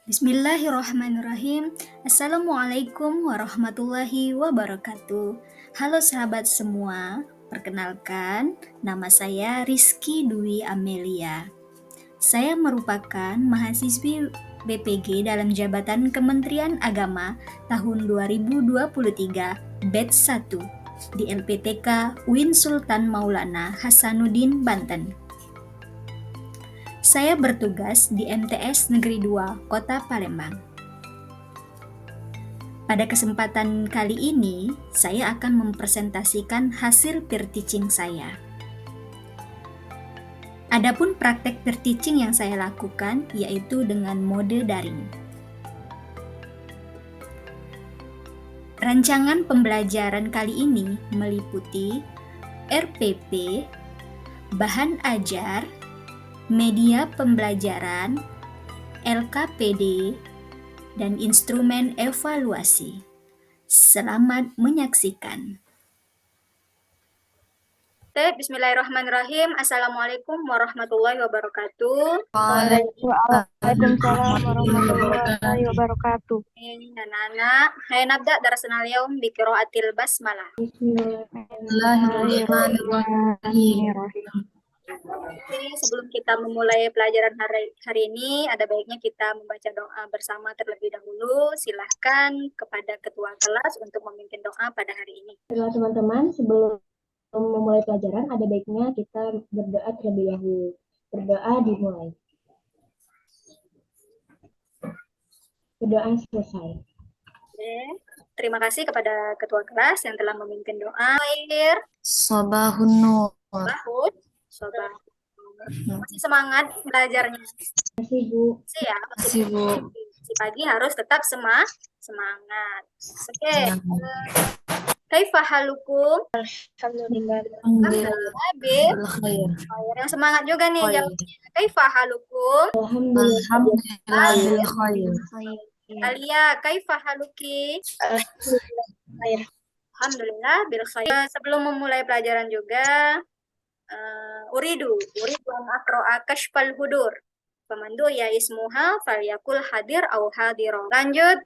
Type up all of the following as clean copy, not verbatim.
Bismillahirrahmanirrahim. Assalamualaikum warahmatullahi wabarakatuh. Halo sahabat semua, perkenalkan nama saya Rizky Dwi Amelia. Saya merupakan mahasiswi BPG dalam jabatan Kementerian Agama tahun 2023 batch 1 di LPTK UIN Sultan Maulana Hasanuddin, Banten. Saya bertugas di MTS Negeri 2, Kota Palembang. Pada kesempatan kali ini, saya akan mempresentasikan hasil peer teaching saya. Adapun praktek peer teaching yang saya lakukan yaitu dengan mode daring. Rancangan pembelajaran kali ini meliputi RPP, bahan ajar, media pembelajaran, LKPD, dan instrumen evaluasi. Selamat menyaksikan. Bismillahirrahmanirrahim. Assalamualaikum warahmatullahi wabarakatuh. Waalaikumsalam warahmatullahi wabarakatuh. Anak-anak, hai nabda darasanal yaum bi qiraatil basmalah. Bismillahirrahmanirrahim. Oke, sebelum kita memulai pelajaran hari ini, ada baiknya kita membaca doa bersama terlebih dahulu. Silahkan kepada ketua kelas untuk memimpin doa pada hari ini. Teman-teman, sebelum memulai pelajaran, ada baiknya kita berdoa terlebih dahulu. Berdoa dimulai. Berdoa selesai. Oke, terima kasih kepada ketua kelas yang telah memimpin doa. Akhir. Sabahun nur. Sobat, masih semangat belajarnya. Masih, Bu. Masih, Bu. Si pagi harus tetap semangat. Oke. Kaifa halukum? Alhamdulillah. Yang semangat juga nih jawabnya. Kaifa halukum? Alhamdulillah. Alia, kaifa haluki? Alhamdulillah bil khair. Sebelum memulai pelajaran juga, uridu an aqra'a kashfal hudur. Pemandu ya ismuha falyakul hadir au hadiro. Lanjut,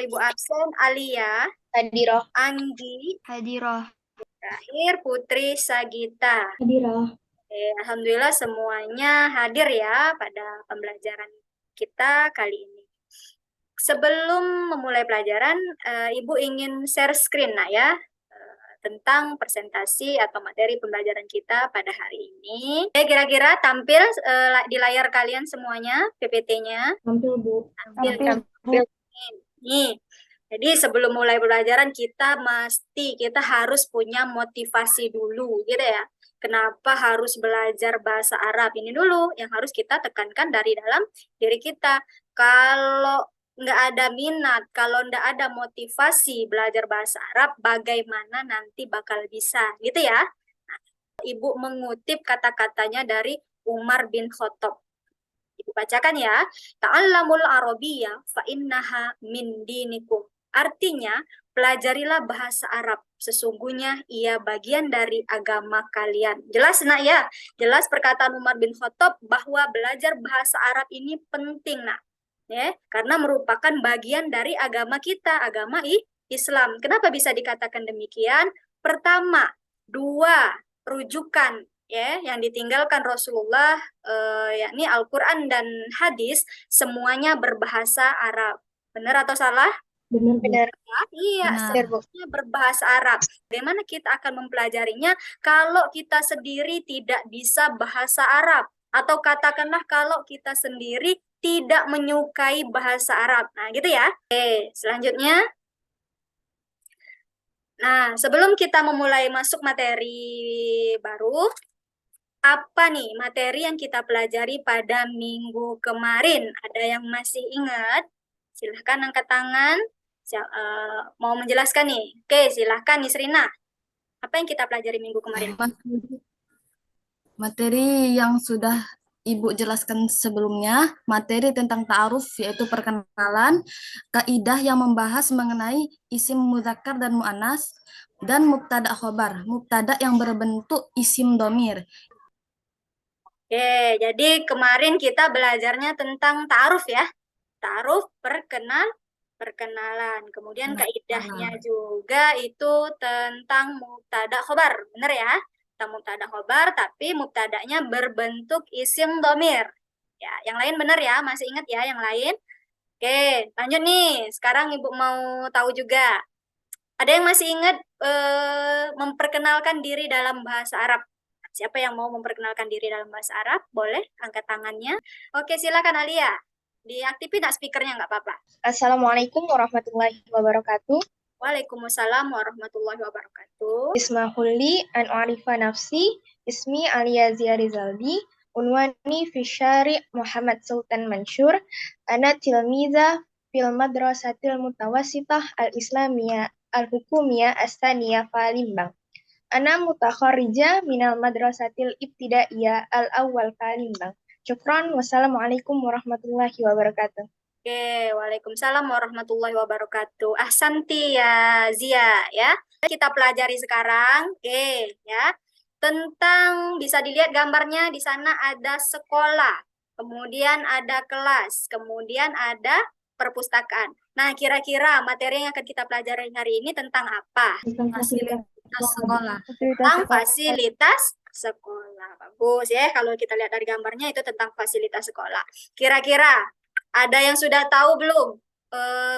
Ibu absen Alia. Hadiroh. Anggi. Hadiroh. Terakhir Putri Sagita. Hadiroh. Alhamdulillah semuanya hadir ya pada pembelajaran kita kali ini. Sebelum memulai pelajaran, Ibu ingin share screen ya. Tentang presentasi atau materi pembelajaran kita pada hari ini. Kira-kira tampil di layar kalian semuanya PPT-nya? Tampil, Bu. Tampil. Nih. Jadi sebelum mulai pelajaran kita harus punya motivasi dulu gitu ya. Kenapa harus belajar bahasa Arab? Ini dulu yang harus kita tekankan dari dalam diri kita. Kalau nggak ada minat, kalau nggak ada motivasi belajar bahasa Arab, bagaimana nanti bakal bisa, gitu ya. Nah, Ibu mengutip kata-katanya dari Umar bin Khattab. Ibu bacakan ya. Ta'allamul Arabiyyah fa innaha min dinikum. Artinya, pelajarilah bahasa Arab. Sesungguhnya ia bagian dari agama kalian. Jelas nak ya? Jelas perkataan Umar bin Khattab bahwa belajar bahasa Arab ini penting nak. Ya, karena merupakan bagian dari agama kita, agama Islam. Kenapa bisa dikatakan demikian? Pertama, 2 rujukan ya yang ditinggalkan Rasulullah, yakni Al-Qur'an dan hadis, semuanya berbahasa Arab. Benar atau salah? Benar. Iya, semuanya berbahasa Arab. Bagaimana kita akan mempelajarinya kalau kita sendiri tidak bisa bahasa Arab? Atau katakanlah kalau kita sendiri tidak menyukai bahasa Arab. Nah, gitu ya. Oke, selanjutnya. Nah, sebelum kita memulai masuk materi baru, apa nih materi yang kita pelajari pada minggu kemarin? Ada yang masih ingat? Silahkan angkat tangan. Mau menjelaskan nih. Oke, silahkan Nisrina. Apa yang kita pelajari minggu kemarin? Materi yang sudah Ibu jelaskan sebelumnya, materi tentang ta'aruf, yaitu perkenalan, kaidah yang membahas mengenai isim mudzakkar dan mu'annas, dan mubtada khobar, mubtada yang berbentuk isim domir. Oke, jadi kemarin kita belajarnya tentang ta'aruf ya. Ta'aruf perkenalan. Kemudian kaidahnya Perkenalan. juga itu tentang mubtada khobar. Benar ya? Tentang mubtada khobar, tapi mubtadanya berbentuk isim domir. Ya, yang lain benar ya? Masih ingat ya yang lain? Oke, lanjut nih. Sekarang Ibu mau tahu juga. Ada yang masih ingat memperkenalkan diri dalam bahasa Arab? Siapa yang mau memperkenalkan diri dalam bahasa Arab? Boleh angkat tangannya. Oke, silakan Alia. Diaktifin nggak speakernya, nggak apa-apa. Assalamualaikum warahmatullahi wabarakatuh. Waalaikumsalam warahmatullahi wabarakatuh. Ismahulli an u'arifa nafsi, ismi Alia Zia Rizaldi, unwani fi syari' Muhammad Sultan Mansur, ana tilmiza fil madrasatil mutawassitah al-islamiyah al-hukumiyah as-saniyah Palembang. Ana mutakharrija minal madrasatil ibtidaiyah al-awwal Palembang. Syukran, wassalamualaikum warahmatullahi wabarakatuh. Oke, waalaikumsalam warahmatullahi wabarakatuh. Ahsanti ya Zia ya. Kita pelajari sekarang, oke ya. Tentang bisa dilihat gambarnya di sana ada sekolah, kemudian ada kelas, kemudian ada perpustakaan. Nah, kira-kira materi yang akan kita pelajari hari ini tentang apa? Tentang fasilitas Sekolah. Tentang fasilitas sekolah. Bagus ya, kalau kita lihat dari gambarnya itu tentang fasilitas sekolah. Kira-kira ada yang sudah tahu belum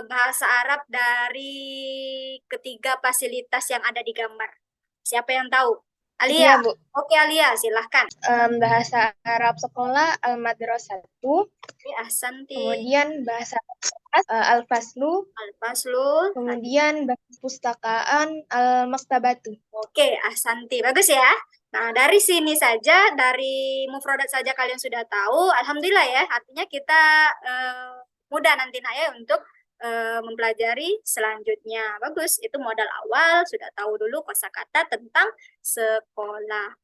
bahasa Arab dari ketiga fasilitas yang ada di gambar? Siapa yang tahu? Alia. Iya, Bu. Oke, Alia, silahkan. Bahasa Arab sekolah al-madrasatu, Ahsanti. kemudian bahasa kelas al-faslu, Al-Faslu. kemudian bahasa pustakaan al-maktabatu. Oke, ahsanti. Bagus ya. Nah, dari sini saja, dari mufradat saja kalian sudah tahu. Alhamdulillah ya, artinya kita mudah nanti Nak ya untuk mempelajari selanjutnya. Bagus, itu modal awal, sudah tahu dulu kosakata tentang sekolah.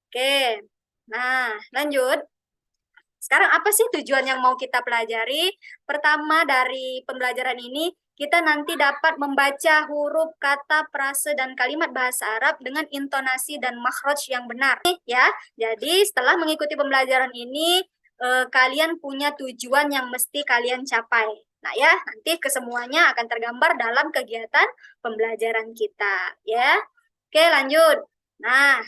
Oke, nah lanjut. Sekarang apa sih tujuan yang mau kita pelajari? Pertama dari pembelajaran ini, kita nanti dapat membaca huruf, kata, frase, dan kalimat bahasa Arab dengan intonasi dan makhraj yang benar. Ya, jadi setelah mengikuti pembelajaran ini, kalian punya tujuan yang mesti kalian capai. Nah ya, nanti kesemuanya akan tergambar dalam kegiatan pembelajaran kita. Ya, oke lanjut. Nah,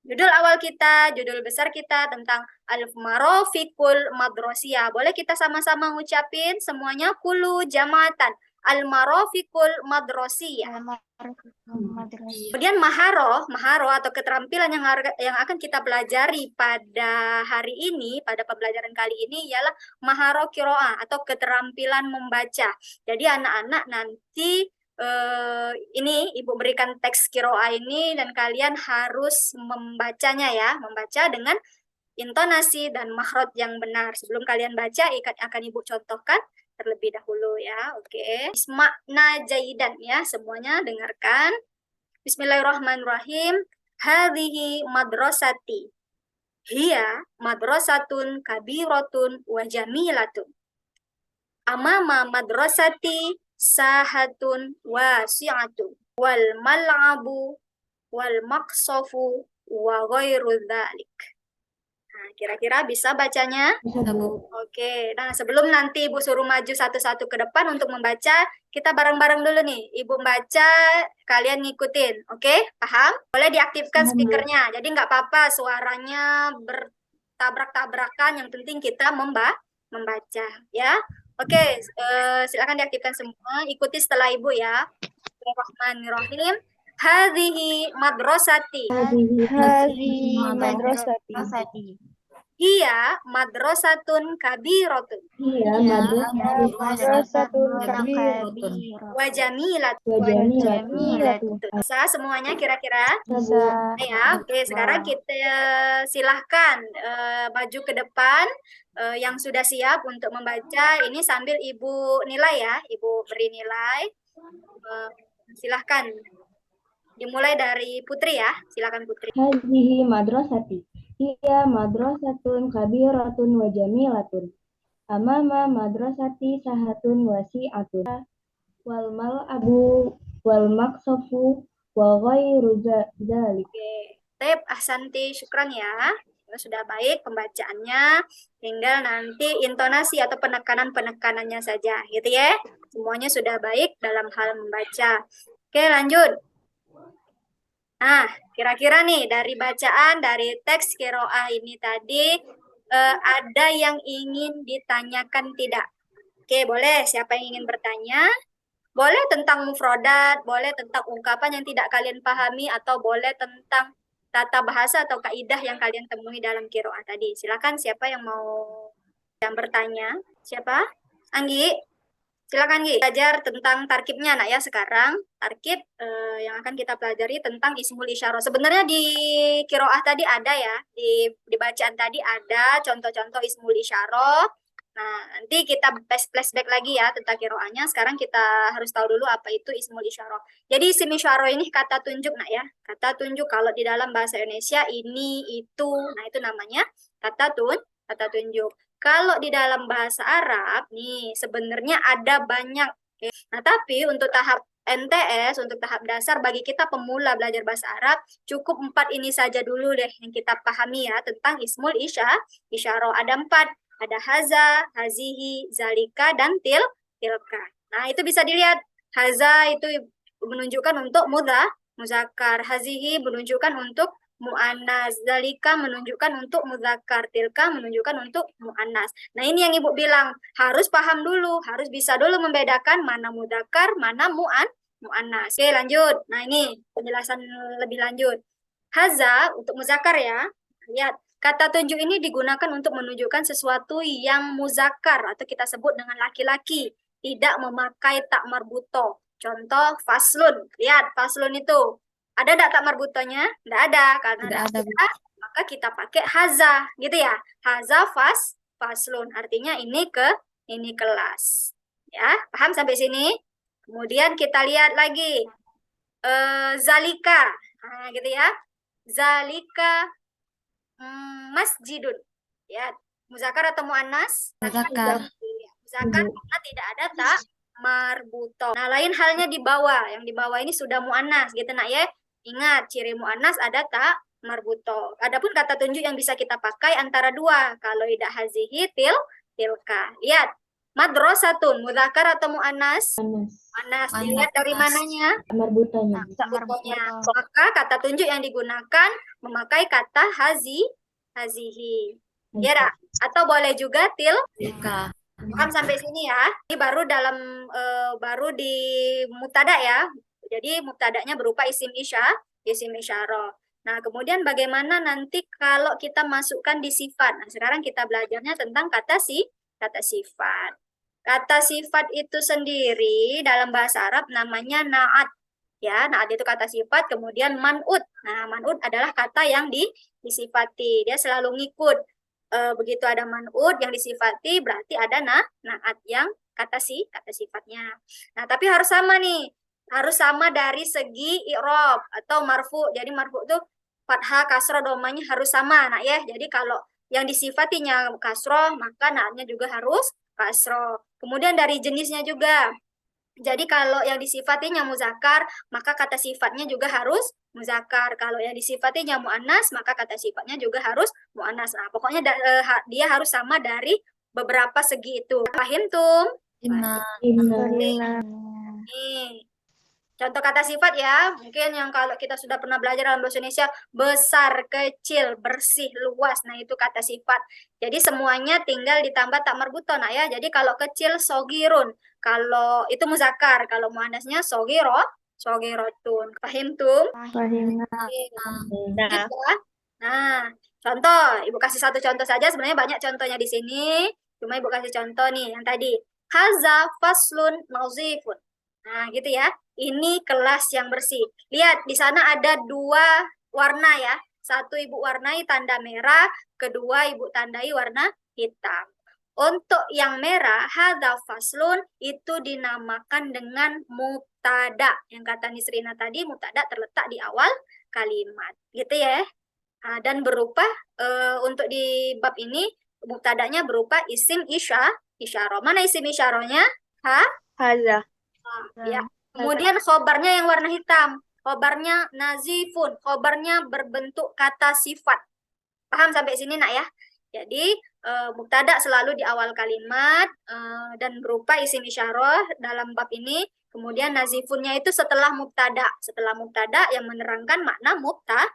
judul awal kita, judul besar kita tentang Al-Marofiqul Madrosiyah. Boleh kita sama-sama ngucapin semuanya kulu jamatan. Al-Marofiqul Madrosiyah. Kemudian maharo atau keterampilan yang akan kita pelajari pada hari ini, pada pembelajaran kali ini ialah maharo kiroah atau keterampilan membaca. Jadi anak-anak nanti ini Ibu berikan teks kiroah ini dan kalian harus membacanya ya, membaca dengan intonasi dan makhraj yang benar. Sebelum kalian baca akan Ibu contohkan terlebih dahulu ya. Oke. Isma'na jaidan ya, semuanya dengarkan. Bismillahirrahmanirrahim. Hadhihi madrasati. Hiya madrasatun kabiratun wa jamilatun. Amama madrasati sahatun wasi'atun wal mal'abu wal maqsafu wa ghairu dzalik. Nah, kira-kira bisa bacanya? Bisa, Bu. Oke, nah sebelum nanti Ibu suruh maju satu-satu ke depan untuk membaca, kita bareng-bareng dulu nih. Ibu baca, kalian ngikutin. Oke, paham? Boleh diaktifkan Paham, Bu. speakernya. Jadi nggak apa-apa suaranya bertabrak-tabrakan, yang penting kita membaca. Ya, oke, silakan diaktifkan semua. Ikuti setelah Ibu ya. Bismillahirrahmanirrahim. Hadhihi madrasati. Hadhihi madrasati. Iya, madrasatun kabiratun. Iya, Madrasatun kabiratun. Wa jamilat. wa jamilatun. Bisa semuanya kira-kira? Bisa. Ya, oke. Sekarang kita silahkan maju ke depan yang sudah siap untuk membaca. Ini sambil Ibu nilai ya, Ibu beri nilai. Silahkan. Dimulai dari Putri ya, silakan Putri. Hadhihi madrasati. Hiya madrasatun kabiratun wa jamilatun. Amama madrasati sahatun wasi'atun. Wal mal'abu wal maqsafu wa ghairu dzalik. Oke. Tep, ahsanti, syukran ya. sudah baik pembacaannya, tinggal nanti intonasi atau penekanan-penekanannya saja, gitu ya. Semuanya sudah baik dalam hal membaca. Oke, lanjut. Nah, kira-kira nih dari bacaan, dari teks qiraah ini tadi, ada yang ingin ditanyakan tidak? Oke, boleh. Siapa yang ingin bertanya? Boleh tentang mufrodat, boleh tentang ungkapan yang tidak kalian pahami, atau boleh tentang tata bahasa atau kaidah yang kalian temui dalam qiraah tadi. Silakan siapa yang mau bertanya? Siapa? Anggi? Silakan Gi, belajar tentang tarkibnya nak ya sekarang. Tarkib yang akan kita pelajari tentang ismul isyarah. Sebenarnya di qiraah tadi ada ya, di bacaan tadi ada contoh-contoh ismul isyarah. Nah, nanti kita flashback lagi ya tentang qiraahnya. Sekarang kita harus tahu dulu apa itu ismul isyarah. Jadi isim isyarah ini kata tunjuk nak ya. Kata tunjuk kalau di dalam bahasa Indonesia ini, itu. Nah, itu namanya kata tunjuk. Kalau di dalam bahasa Arab nih sebenarnya ada banyak. Oke. Nah, tapi untuk tahap NTS, untuk tahap dasar bagi kita pemula belajar bahasa Arab, cukup 4 ini saja dulu deh yang kita pahami ya tentang ismul isyarah. Ada 4. Ada haza, hazihi, zalika, dan tilka. Nah, itu bisa dilihat. Haza itu menunjukkan untuk muzakkar. Hazihi menunjukkan untuk mu'annas, zalika menunjukkan untuk muzakkar, tilka menunjukkan untuk mu'annas. Nah, ini yang Ibu bilang, harus paham dulu, harus bisa dulu membedakan mana muzakkar, mana mu'annas. Oke, lanjut. Nah, ini penjelasan lebih lanjut. Haza untuk muzakkar ya. Lihat, kata tunjuk ini digunakan untuk menunjukkan sesuatu yang muzakkar atau kita sebut dengan laki-laki, tidak memakai tak marbuto. Contoh faslun. Lihat, faslun itu ada enggak tak marbutonya? Enggak ada. Karena Tidak ada, Bu. maka kita pakai haza, gitu ya. Haza faslun. Artinya ini kelas. Ya, paham sampai sini? Kemudian kita lihat lagi. Zalika. Nah, gitu ya. Zalika masjidun. Ya, muzakkar atau muannas? Muzakkar. Muzakkar karena tidak ada tak marbuto. Nah, lain halnya di bawah. Yang di bawah ini sudah muannas, gitu nak ya. Ingat, ciri mu'annas ada tak marbuto. Adapun kata tunjuk yang bisa kita pakai antara dua. Kalau tidak hazihi, tilka. Lihat, madrasatun, mudzakkar atau mu'annas? Mu'annas. Dilihat dari mananya? Marbutonya. Marbutonya. Maka kata tunjuk yang digunakan memakai kata hazihi. Ya, atau boleh juga Tilka. paham sampai sini ya. Ini baru dalam baru di mubtada ya. Jadi mubtadanya berupa isim isyarah. Nah, kemudian bagaimana nanti kalau kita masukkan di sifat? Nah, sekarang kita belajarnya tentang kata sifat. Kata sifat itu sendiri dalam bahasa Arab namanya na'at. Ya, na'at itu kata sifat, kemudian man'ut. Nah, man'ut adalah kata yang disifati. Dia selalu ngikut. Begitu ada man'ut yang disifati, berarti ada na'at yang kata sifatnya. Nah, tapi harus sama nih. Harus sama dari segi i'rab atau marfu. Jadi marfu itu fathah, kasroh, domanya harus sama, nak ya. Jadi kalau yang disifatinya kasroh, maka naatnya juga harus kasroh. Kemudian dari jenisnya juga. Jadi kalau yang disifatinya muzakkar, maka kata sifatnya juga harus muzakkar. Kalau yang disifatinya mu'annas, maka kata sifatnya juga harus mu'annas. Nah, pokoknya dia harus sama dari beberapa segi itu. Paham, Tum? Inna. Nih. Contoh kata sifat ya, mungkin yang kalau kita sudah pernah belajar dalam bahasa Indonesia, besar, kecil, bersih, luas. Nah, itu kata sifat. Jadi semuanya tinggal ditambah tak marbuto. Nah ya, jadi kalau kecil sogirun, kalau itu muzakkar, kalau muannasnya sogirotun. Paham Tum? Pahim. Ya. Nah, contoh, Ibu kasih satu contoh saja. Sebenarnya banyak contohnya di sini. Cuma Ibu kasih contoh nih, yang tadi. Haza faslun nazifun. Nah, gitu ya. Ini kelas yang bersih. Lihat, di sana ada 2 warna ya. Satu Ibu warnai tanda merah, kedua Ibu tandai warna hitam. Untuk yang merah, hadza faslun, itu dinamakan dengan mubtada. Yang kata Nisrina tadi, mubtada terletak di awal kalimat. Gitu ya. Nah, dan berupa, untuk di bab ini, mubtadanya berupa isim isyarah. Mana isim isyarahnya? Haza. Ya. Kemudian khobarnya yang warna hitam. Khobarnya nazifun. Khobarnya berbentuk kata sifat. Paham sampai sini nak ya? Jadi mubtada selalu di awal kalimat dan berupa isim isyarah dalam bab ini. Kemudian nazifunnya itu setelah mubtada. Setelah mubtada yang menerangkan makna mubtada.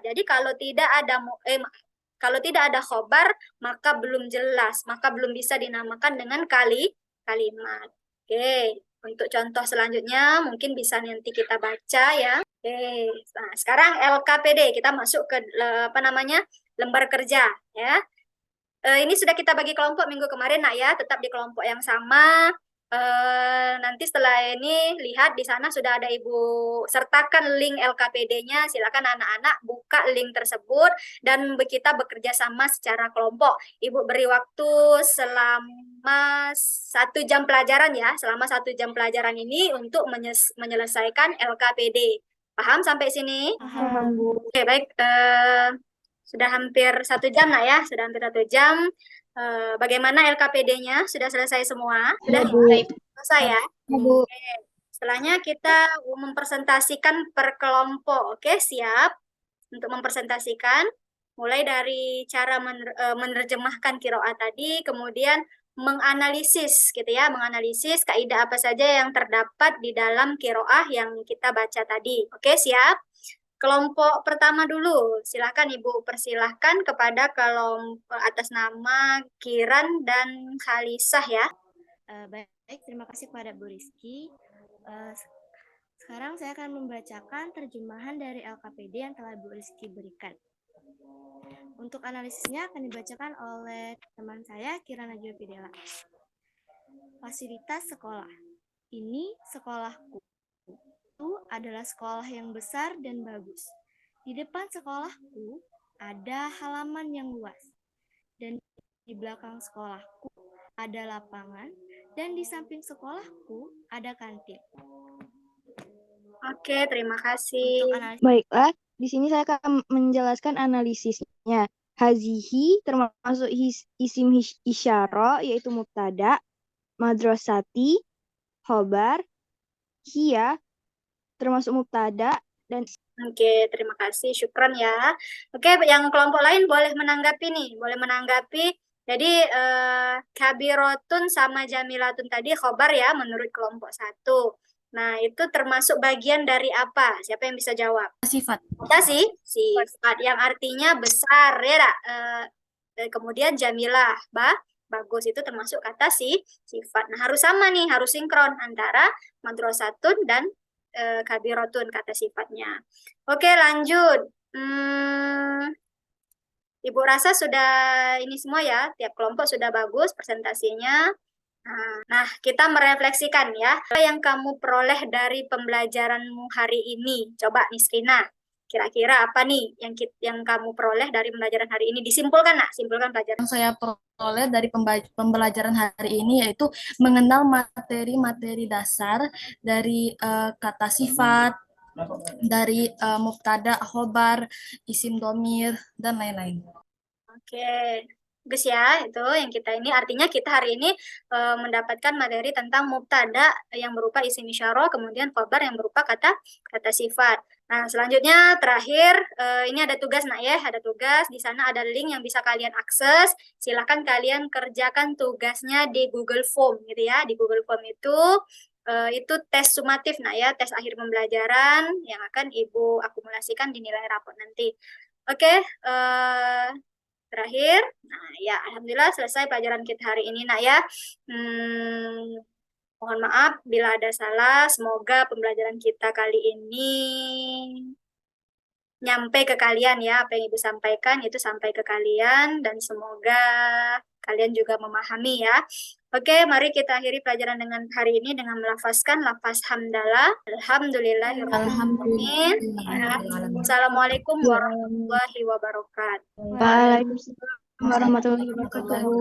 Jadi kalau tidak ada khobar maka belum jelas, maka belum bisa dinamakan dengan kalimat. Oke, untuk contoh selanjutnya mungkin bisa nanti kita baca ya. Oke, nah sekarang LKPD kita masuk ke lembar kerja ya. Ini sudah kita bagi kelompok minggu kemarin nak ya, tetap di kelompok yang sama. Nanti setelah ini lihat di sana sudah ada Ibu sertakan link LKPD-nya. Silakan anak-anak buka link tersebut dan kita bekerja sama secara kelompok. Ibu beri waktu selama 1 jam pelajaran ya. Selama 1 jam pelajaran ini untuk menyelesaikan LKPD. Paham sampai sini? Paham, Bu. Oke, baik. Sudah hampir 1 jam lah ya, sudah hampir 1 jam. Bagaimana LKPD-nya? Sudah selesai semua? Sudah selesai ya? Bu. Oke. Setelahnya kita mempresentasikan per kelompok. Oke, siap untuk mempresentasikan. Mulai dari cara menerjemahkan qiraah tadi, kemudian menganalisis gitu ya, menganalisis kaidah apa saja yang terdapat di dalam qiraah yang kita baca tadi. Oke, siap? Kelompok pertama dulu, silahkan Ibu persilahkan kepada kelompok atas nama Kiran dan Khalisah ya. Baik, terima kasih kepada Bu Rizky. Sekarang saya akan membacakan terjemahan dari LKPD yang telah Bu Rizky berikan. Untuk analisisnya akan dibacakan oleh teman saya, Kiran Najwa Fidela. Fasilitas sekolah. Ini sekolahku. Itu adalah sekolah yang besar dan bagus. Di depan sekolahku ada halaman yang luas. Dan di belakang sekolahku ada lapangan. Dan di samping sekolahku ada kantin. Oke, terima kasih. Baiklah, di sini saya akan menjelaskan analisisnya. Hazihi termasuk isim isyarah yaitu mubtada, madrasati, khobar, hiya termasuk mubtada dan Oke, terima kasih. Syukran ya. Oke, yang kelompok lain boleh menanggapi nih, boleh menanggapi. Jadi kabirotun sama jamilatun tadi khobar ya menurut kelompok 1. Nah, itu termasuk bagian dari apa? Siapa yang bisa jawab? Sifat. Kita sifat yang artinya besar ya. Kemudian jamilah, bagus itu termasuk kata sifat. Nah, harus sama nih, harus sinkron antara madrasatun dan kabirotun kata sifatnya. Oke, lanjut. Ibu rasa sudah ini semua ya, tiap kelompok sudah bagus presentasinya. Nah, kita merefleksikan ya, apa yang kamu peroleh dari pembelajaranmu hari ini? Coba Nisrina, kira-kira apa nih yang kamu peroleh dari pembelajaran hari ini? Disimpulkan, nak, simpulkan pelajaran. Yang saya peroleh dari pembelajaran hari ini yaitu mengenal materi-materi dasar dari kata sifat, dari mubtada, khobar, isim domir, dan lain-lain. Oke, bagus ya, itu yang kita ini artinya kita hari ini mendapatkan materi tentang mubtada yang berupa isim isyarah, kemudian khobar yang berupa kata sifat. Nah, selanjutnya terakhir ini ada tugas nak ya, ada tugas di sana ada link yang bisa kalian akses. Silakan kalian kerjakan tugasnya di Google Form gitu ya. Di Google Form itu tes sumatif nak ya, tes akhir pembelajaran yang akan Ibu akumulasikan di nilai rapot nanti. Oke, terakhir, nah ya alhamdulillah selesai pelajaran kita hari ini nak ya. Mohon maaf bila ada salah, semoga pembelajaran kita kali ini nyampe ke kalian ya, apa yang Ibu sampaikan itu sampai ke kalian dan semoga kalian juga memahami ya. Oke, mari kita akhiri pelajaran dengan hari ini dengan melafazkan lafaz hamdalah. Alhamdulillahirrahmanirrahim. Assalamualaikum warahmatullahi wabarakatuh. Waalaikumsalam warahmatullahi wabarakatuh.